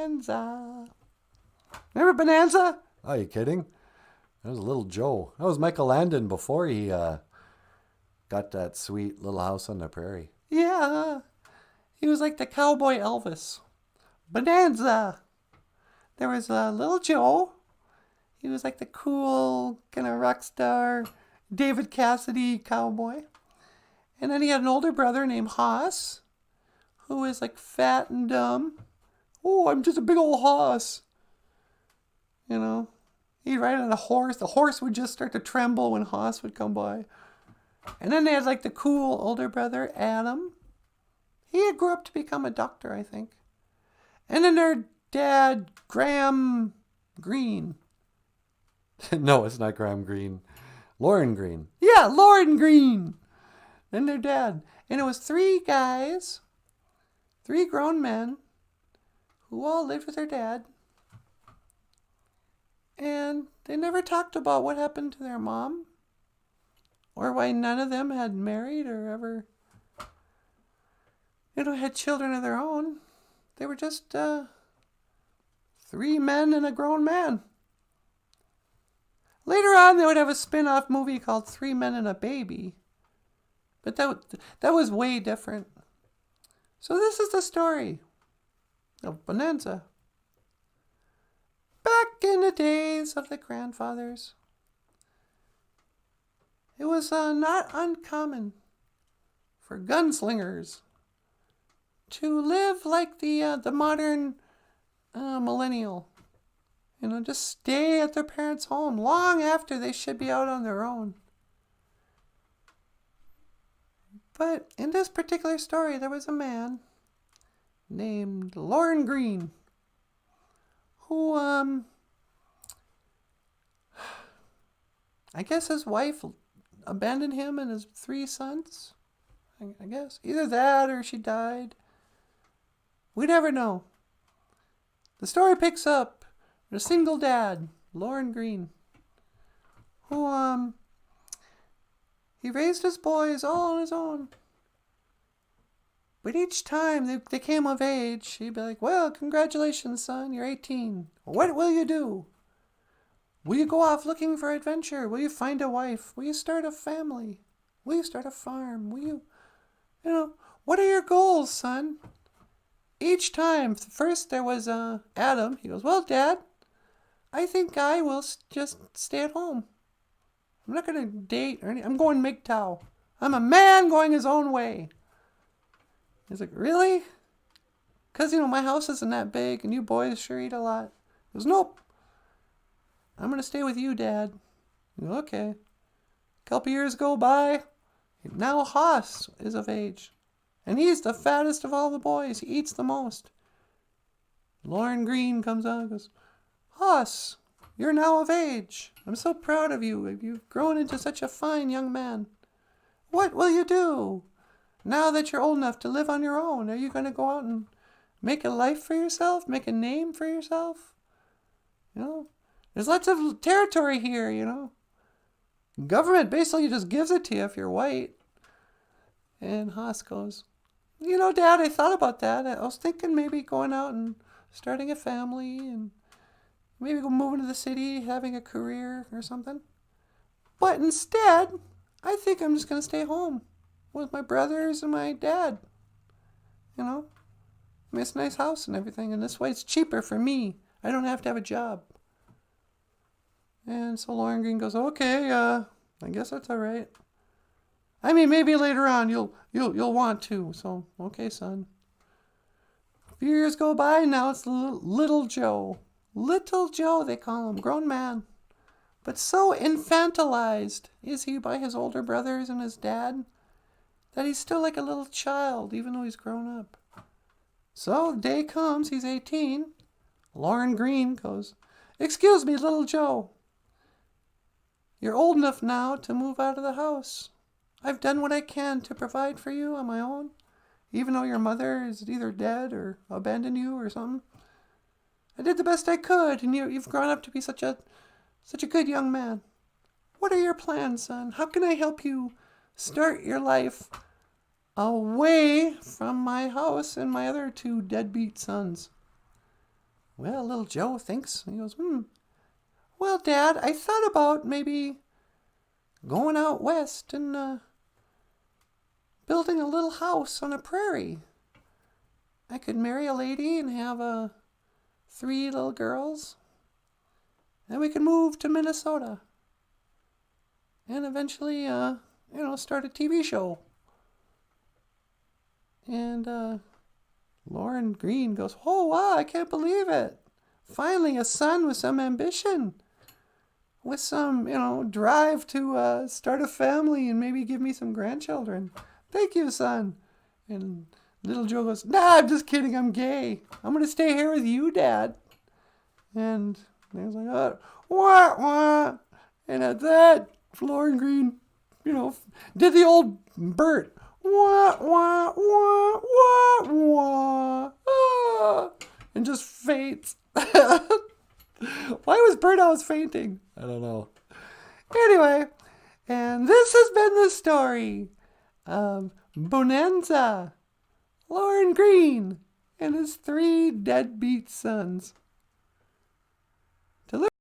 Bonanza. Remember Bonanza? Oh, you kidding? That was Little Joe. That was Michael Landon before he got that sweet little house on the prairie. Yeah. He was like the cowboy Elvis. Bonanza. There was Little Joe. He was like the cool kind of rock star David Cassidy cowboy. And then he had an older brother named Hoss, who was like fat and dumb. Oh, I'm just a big old hoss. You know, he'd ride on a horse. The horse would just start to tremble when Hoss would come by. And then they had like the cool older brother, Adam. He had grew up to become a doctor, I think. And then their dad, Graham Greene. No, it's not Graham Greene. Lorne Greene. Yeah, Lorne Greene. Then their dad. And it was 3 guys, 3 grown men, who all lived with their dad. And they never talked about what happened to their mom, or why none of them had married or ever, had children of their own. They were just 3 men and a grown man. Later on, they would have a spin-off movie called 3 Men and a Baby. But that was way different. So this is the story of Bonanza. Back in the days of the grandfathers, it was not uncommon for gunslingers to live like the modern millennial. Just stay at their parents' home long after they should be out on their own. But in this particular story, there was a man named Lorne Greene who, I guess his wife abandoned him and his 3 sons. I guess. Either that or she died. We never know. The story picks up with a single dad, Lorne Greene, who, he raised his boys all on his own. But each time they came of age, he'd be like, well, congratulations, son, you're 18. What will you do? Will you go off looking for adventure? Will you find a wife? Will you start a family? Will you start a farm? Will you, what are your goals, son? Each time, first there was Adam. He goes, well, Dad, I think I will just stay at home. I'm not going to date or anything. I'm going MGTOW. I'm a man going his own way. He's like, really? Because, my house isn't that big and you boys sure eat a lot. He goes, nope. I'm going to stay with you, Dad. I go, okay. A couple years go by. Now Hoss is of age. And he's the fattest of all the boys. He eats the most. Lorne Greene comes out and goes, Hoss, you're now of age. I'm so proud of you. You've grown into such a fine young man. What will you do? Now that you're old enough to live on your own, are you going to go out and make a life for yourself? Make a name for yourself? There's lots of territory here, Government basically just gives it to you if you're white. And Hoss goes, Dad, I thought about that. I was thinking maybe going out and starting a family and maybe moving to the city, having a career or something. But instead, I think I'm just going to stay home with my brothers and my dad. It's a nice house and everything. And this way it's cheaper for me. I don't have to have a job. And so Lorne Greene goes, okay, I guess that's all right. I mean, maybe later on you'll want to. So, okay, son. A few years go by, now it's little Joe. Little Joe, they call him, grown man. But so infantilized is he by his older brothers and his dad that he's still like a little child, even though he's grown up. So the day comes, he's 18. Lorne Greene goes, excuse me, little Joe. You're old enough now to move out of the house. I've done what I can to provide for you on my own, even though your mother is either dead or abandoned you or something. I did the best I could, and you've grown up to be such a good young man. What are your plans, son? How can I help you start your life away from my house and my other 2 deadbeat sons? Well, little Joe thinks, he goes, well, Dad, I thought about maybe going out west and building a little house on a prairie. I could marry a lady and have 3 little girls. And we could move to Minnesota. And eventually, start a TV show. And Lorne Greene goes, oh, wow, I can't believe it. Finally, a son with some ambition. With some, drive to start a family and maybe give me some grandchildren. Thank you, son. And little Joe goes, nah, I'm just kidding. I'm gay. I'm going to stay here with you, Dad. And he was like, wah, wah. And at that, Lorne Greene, did the old Bert. Wah, wah, wah, wah, wah. Ah, and just faints. Why was Bert always fainting? I don't know. Anyway, and this has been the story of Bonanza, Lorne Greene, and his 3 deadbeat sons.